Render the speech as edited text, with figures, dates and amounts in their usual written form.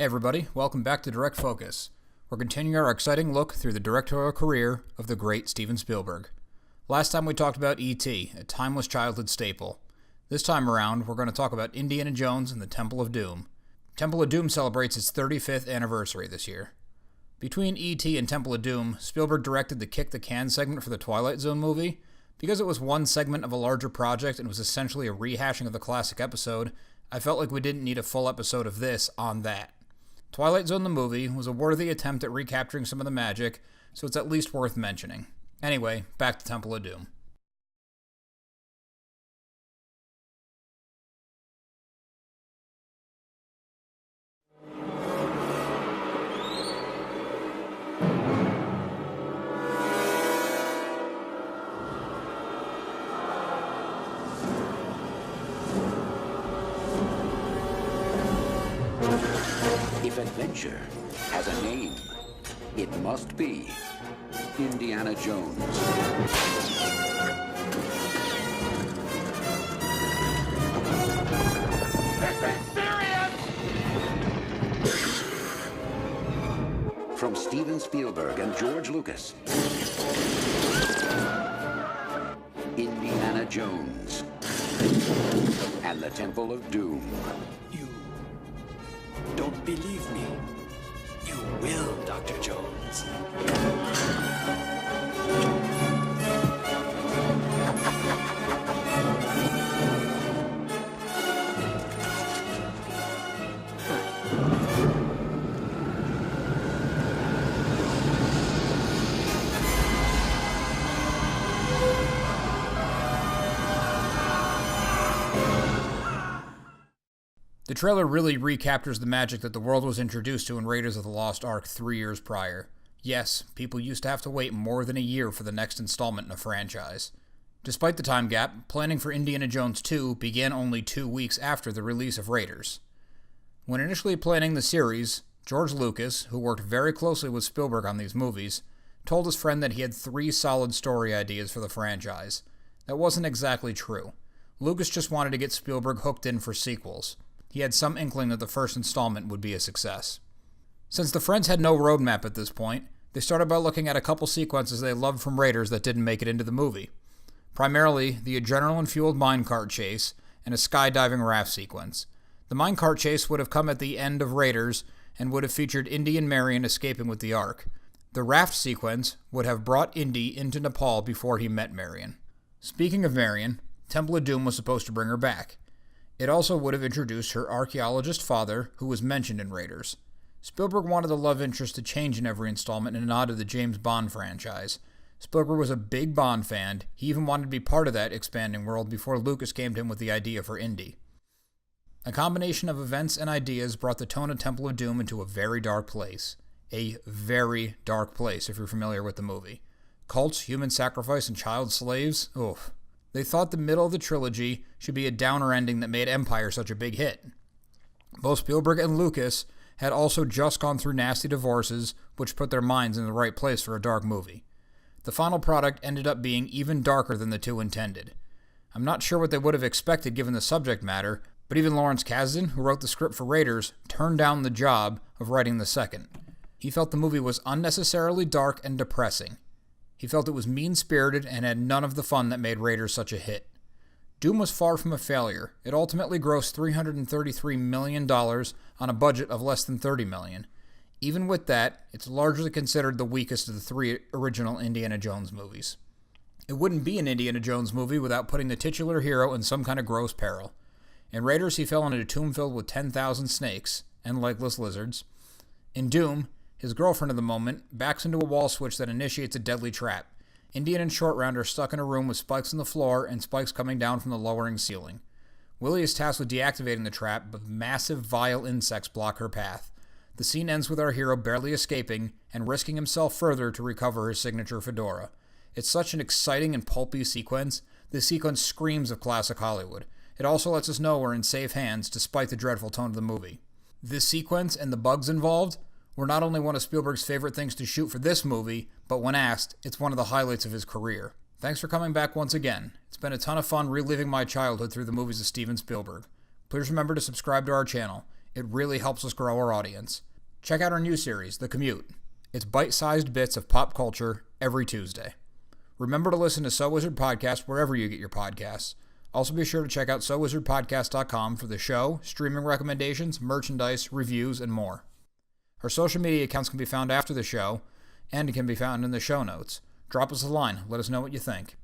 Hey everybody, welcome back to Direct Focus. We're continuing our exciting look through the directorial career of the great Steven Spielberg. Last time we talked about E.T., a timeless childhood staple. This time around, we're going to talk about Indiana Jones and the Temple of Doom. Temple of Doom celebrates its 35th anniversary this year. Between E.T. and Temple of Doom, Spielberg directed the Kick the Can segment for the Twilight Zone movie. Because it was one segment of a larger project and was essentially a rehashing of the classic episode, I felt like we didn't need a full episode of this on that. Twilight Zone the movie was a worthy attempt at recapturing some of the magic, so it's at least worth mentioning. Anyway, back to Temple of Doom. If adventure has a name, it must be Indiana Jones. This is serious! From Steven Spielberg and George Lucas, Indiana Jones and the Temple of Doom. You don't believe me. You will, Dr. Jones. The trailer really recaptures the magic that the world was introduced to in Raiders of the Lost Ark 3 years prior. Yes, people used to have to wait more than a year for the next installment in a franchise. Despite the time gap, planning for Indiana Jones 2 began only 2 weeks after the release of Raiders. When initially planning the series, George Lucas, who worked very closely with Spielberg on these movies, told his friend that he had 3 solid story ideas for the franchise. That wasn't exactly true. Lucas just wanted to get Spielberg hooked in for sequels. He had some inkling that the first installment would be a success. Since the friends had no roadmap at this point, they started by looking at a couple sequences they loved from Raiders that didn't make it into the movie. Primarily, the adrenaline-fueled minecart chase and a skydiving raft sequence. The minecart chase would have come at the end of Raiders and would have featured Indy and Marion escaping with the Ark. The raft sequence would have brought Indy into Nepal before he met Marion. Speaking of Marion, Temple of Doom was supposed to bring her back. It also would have introduced her archaeologist father, who was mentioned in Raiders. Spielberg wanted the love interest to change in every installment in a nod to the James Bond franchise. Spielberg was a big Bond fan. He even wanted to be part of that expanding world before Lucas came to him with the idea for Indy. A combination of events and ideas brought the tone of Temple of Doom into a very dark place. A very dark place, if you're familiar with the movie. Cults, human sacrifice, and child slaves? Oof. They thought the middle of the trilogy should be a downer ending that made Empire such a big hit. Both Spielberg and Lucas had also just gone through nasty divorces, which put their minds in the right place for a dark movie. The final product ended up being even darker than the two intended. I'm not sure what they would have expected given the subject matter, but even Lawrence Kasdan, who wrote the script for Raiders, turned down the job of writing the second. He felt the movie was unnecessarily dark and depressing. He felt it was mean-spirited and had none of the fun that made Raiders such a hit. Doom was far from a failure. It ultimately grossed $333 million on a budget of less than $30 million. Even with that, it's largely considered the weakest of the 3 original Indiana Jones movies. It wouldn't be an Indiana Jones movie without putting the titular hero in some kind of gross peril. In Raiders, he fell into a tomb filled with 10,000 snakes and legless lizards. In Doom, his girlfriend of the moment backs into a wall switch that initiates a deadly trap. Indian and Short Round are stuck in a room with spikes on the floor and spikes coming down from the lowering ceiling. Willie is tasked with deactivating the trap, but massive, vile insects block her path. The scene ends with our hero barely escaping and risking himself further to recover his signature fedora. It's such an exciting and pulpy sequence. This sequence screams of classic Hollywood. It also lets us know we're in safe hands despite the dreadful tone of the movie. This sequence and the bugs involved were not only one of Spielberg's favorite things to shoot for this movie, but when asked, it's one of the highlights of his career. Thanks for coming back once again. It's been a ton of fun reliving my childhood through the movies of Steven Spielberg. Please remember to subscribe to our channel. It really helps us grow our audience. Check out our new series, The Commute. It's bite-sized bits of pop culture every Tuesday. Remember to listen to So Wizard Podcast wherever you get your podcasts. Also be sure to check out SoWizardPodcast.com for the show, streaming recommendations, merchandise, reviews, and more. Our social media accounts can be found after the show, and it can be found in the show notes. Drop us a line. Let us know what you think.